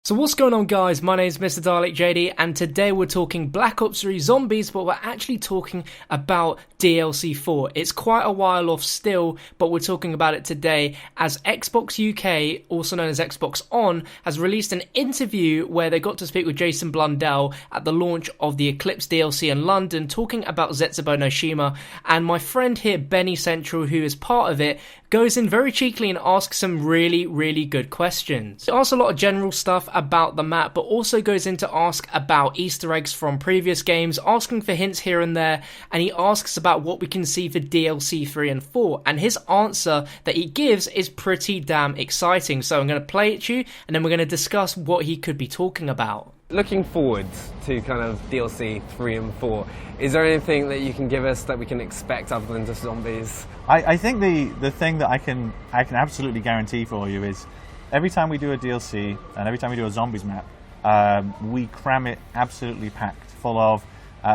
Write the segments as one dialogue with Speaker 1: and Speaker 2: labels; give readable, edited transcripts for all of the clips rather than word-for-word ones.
Speaker 1: So what's going on, guys? My name is MrDalekJD, and today we're talking Black Ops 3 Zombies, but we're actually talking about DLC 4. It's quite a while off still, but we're talking about it today as Xbox UK, also known as Xbox On, has released an interview where they got to speak with Jason Blundell at the launch of the Eclipse DLC in London, talking about Zetsubou no Shima, and my friend here, Benny Central, who is part of it, goes in very cheekily and asks some really good questions. He asks a lot of general stuff about the map, but also goes in to ask about Easter eggs from previous games, asking for hints here and there, and he asks about what we can see for DLC 3 and 4, and his answer that he gives is pretty damn exciting. So I'm going to play it to you, and then we're going to discuss what he could be talking about.
Speaker 2: Looking forward to kind of DLC 3 and 4, is there anything that you can give us that we can expect other than just zombies?
Speaker 3: I think the thing that I can absolutely guarantee for you is every time we do a DLC and every time we do a zombies map, we cram it absolutely packed full of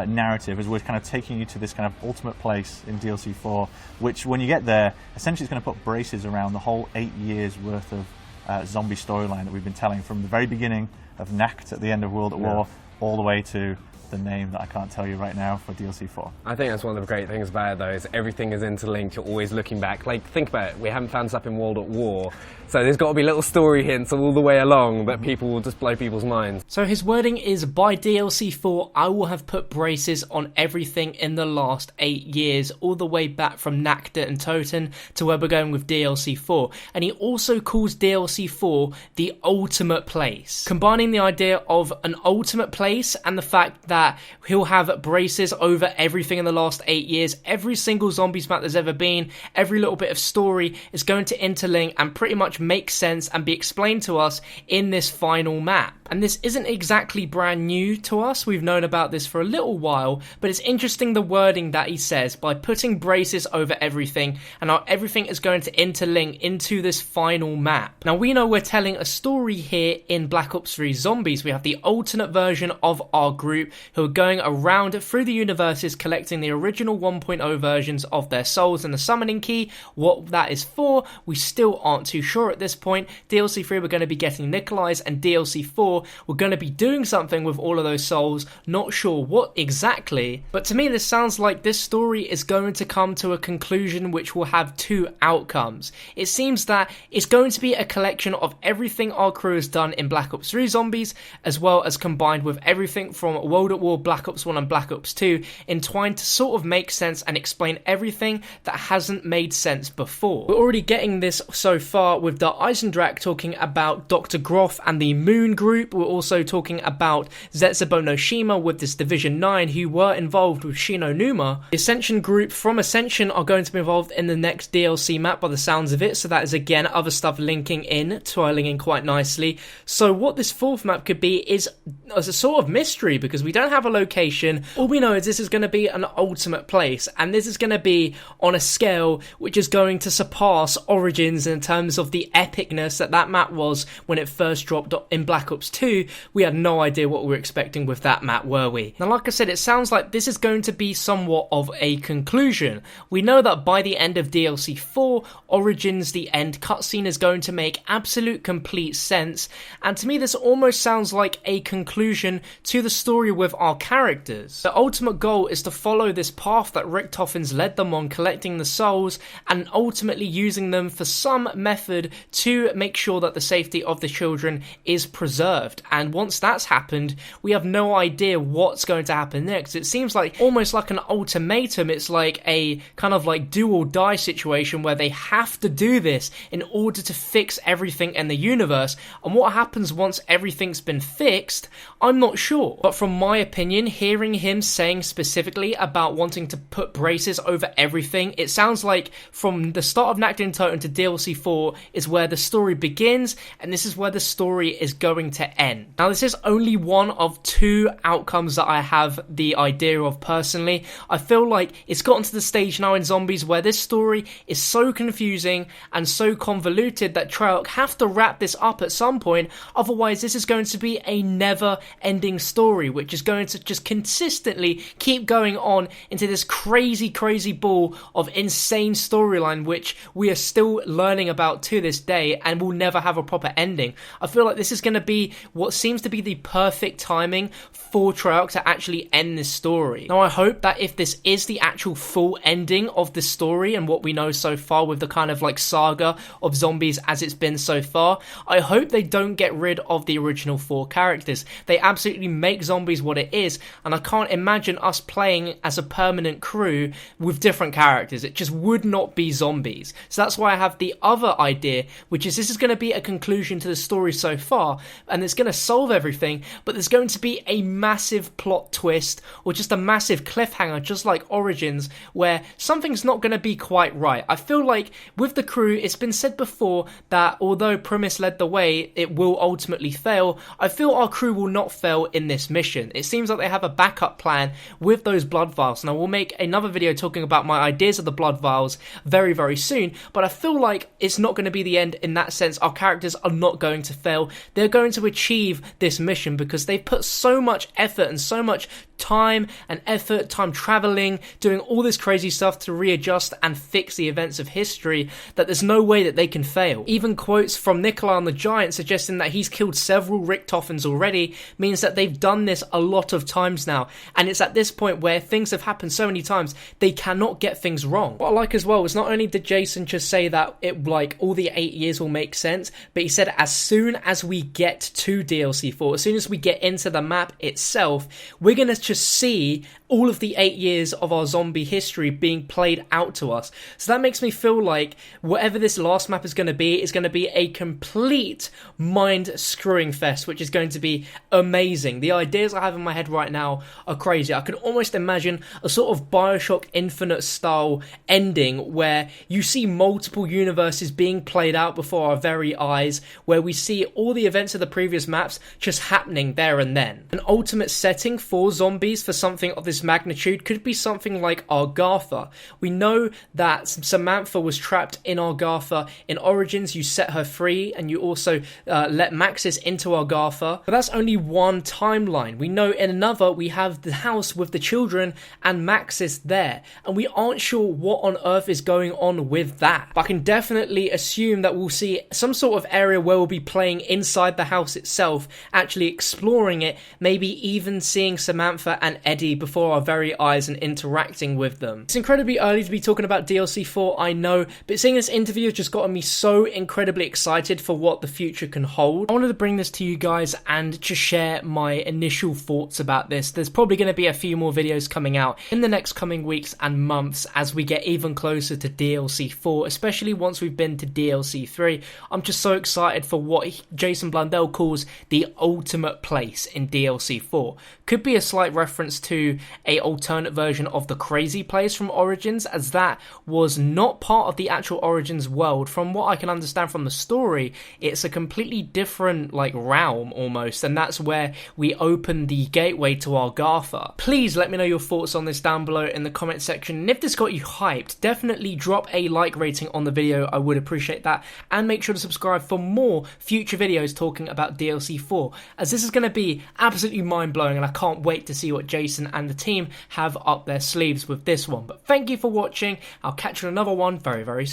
Speaker 3: narrative, as we're kind of taking you to this kind of ultimate place in DLC 4, which when you get there, essentially it's going to put braces around the whole 8 years worth of zombie storyline that we've been telling from the very beginning of Nacht at the end of World at War all the way to the name that I can't tell you right now for DLC 4.
Speaker 2: I think that's one of the great things about it, though, is everything is interlinked. You're always looking back. Like, think about it, we haven't found stuff in World at War, so there's got to be little story hints all the way along that people will just blow people's minds.
Speaker 1: So his wording is, by DLC 4, I will have put braces on everything in the last 8 years, all the way back from Nacht and Toten to where we're going with DLC 4. And he also calls DLC 4 the ultimate place, combining the idea of an ultimate place and the fact that he'll have braces over everything in the last 8 years. Every single zombies map there's ever been, every little bit of story is going to interlink and pretty much make sense and be explained to us in this final map. And this isn't exactly brand new to us, we've known about this for a little while, but it's interesting the wording that he says, by putting braces over everything, and how everything is going to interlink into this final map. Now we know we're telling a story here in Black Ops 3 Zombies. We have the alternate version of our group who are going around through the universes collecting the original 1.0 versions of their souls and the summoning key. What that is for, we still aren't too sure at this point. DLC 3 we're going to be getting Nikolai's, and DLC 4 we're going to be doing something with all of those souls, not sure what exactly, but to me this sounds like this story is going to come to a conclusion which will have two outcomes. It seems that it's going to be a collection of everything our crew has done in Black Ops 3 Zombies, as well as combined with everything from World at War, Black Ops 1 and Black Ops 2, entwined to sort of make sense and explain everything that hasn't made sense before. We're already getting this so far with the Eisendrache talking about Dr. Groff and the Moon Group. We're also talking about Zetsubou no Shima with this Division 9 who were involved with Shino Numa. The Ascension group from Ascension are going to be involved in the next DLC map by the sounds of it, so that is again other stuff linking in, twirling in quite nicely. So what this fourth map could be is as a sort of mystery, because we don't have a location. All we know is this is going to be an ultimate place, and this is going to be on a scale which is going to surpass Origins in terms of the epicness that map was when it first dropped in Black Ops 2. We had no idea what we were expecting with that map, were we? Now, like I said, it sounds like this is going to be somewhat of a conclusion. We know that by the end of DLC 4, Origins, the end cutscene, is going to make absolute complete sense, and to me this almost sounds like a conclusion to the story with our characters. The ultimate goal is to follow this path that Richthofen's led them on, collecting the souls and ultimately using them for some method to make sure that the safety of the children is preserved. And once that's happened, we have no idea what's going to happen next. It seems like almost like an ultimatum. It's like a kind of like do or die situation where they have to do this in order to fix everything in the universe. And what happens once everything's been fixed, I'm not sure. But from my opinion, hearing him saying specifically about wanting to put braces over everything, it sounds like from the start of Nacht and Toten to DLC 4 is where the story begins, and this is where the story is going to end. Now, this is only one of two outcomes that I have the idea of personally. I feel like it's gotten to the stage now in Zombies where this story is so confusing and so convoluted that Treyarch have to wrap this up at some point, otherwise this is going to be a never-ending story, which is going to just consistently keep going on into this crazy ball of insane storyline which we are still learning about to this day and will never have a proper ending. I feel like this is going to be what seems to be the perfect timing for Treyarch to actually end this story. Now I hope that if this is the actual full ending of the story and what we know so far with the kind of like saga of zombies as it's been so far, I hope they don't get rid of the original 4 characters. They absolutely make zombies what it is, and I can't imagine us playing as a permanent crew with different characters. It just would not be zombies. So that's why I have the other idea, which is this is going to be a conclusion to the story so far, and it's going to solve everything, but there's going to be a massive plot twist or just a massive cliffhanger, just like Origins, where something's not going to be quite right. I feel like with the crew, it's been said before that although Premise led the way, it will ultimately fail. I feel our crew will not fail in this mission. It seems like they have a backup plan with those blood vials, and I will make another video talking about my ideas of the blood vials very, very soon, but I feel like it's not going to be the end in that sense. Our characters are not going to fail. They're going to achieve this mission because they've put so much effort and so much time and effort, time traveling, doing all this crazy stuff to readjust and fix the events of history, that there's no way that they can fail. Even quotes from Nikolai on the Giant suggesting that he's killed several Richtophens already means that they've done this a lot of times now, and it's at this point where things have happened so many times they cannot get things wrong. What I like as well is not only did Jason just say that it like all the 8 years will make sense, but he said as soon as we get to DLC 4, as soon as we get into the map itself, we're gonna just see all of the 8 years of our zombie history being played out to us. So that makes me feel like whatever this last map is going to be a complete mind-screwing fest, which is going to be amazing. The ideas I have in my head right now are crazy. I could almost imagine a sort of Bioshock Infinite style ending where you see multiple universes being played out before our very eyes, where we see all the events of the previous maps just happening there and then. An ultimate setting for zombies for something of this magnitude could be something like Argatha. We know that Samantha was trapped in Argatha. In Origins, you set her free, and you also let Maxis into Argatha. But that's only one timeline. We know in another, we have the house with the children and Maxis there, and we aren't sure what on earth is going on with that. But I can definitely assume that we'll see some sort of area where we'll be playing inside the house itself, actually exploring it, maybe even seeing Samantha and Eddie before our very eyes and interacting with them. It's incredibly early to be talking about DLC 4, I know, but seeing this interview has just gotten me so incredibly excited for what the future can hold. I wanted to bring this to you guys and just share my initial thoughts about this. There's probably going to be a few more videos coming out in the next coming weeks and months as we get even closer to DLC 4, especially once we've been to DLC 3. I'm just so excited for what Jason Blundell calls the ultimate place in DLC 4. Could be a slight reference to a alternate version of the crazy place from Origins, as that was not part of the actual Origins world. From what I can understand from the story, it's a completely different like realm almost, and that's where we open the gateway to Argatha. Please let me know your thoughts on this down below in the comment section, and if this got you hyped, definitely drop a like rating on the video. I would appreciate that, and make sure to subscribe for more future videos talking about DLC 4, as this is going to be absolutely mind-blowing, and I can't wait to see what Jason and the team have up their sleeves with this one. But thank you for watching. I'll catch you on another one very, very soon.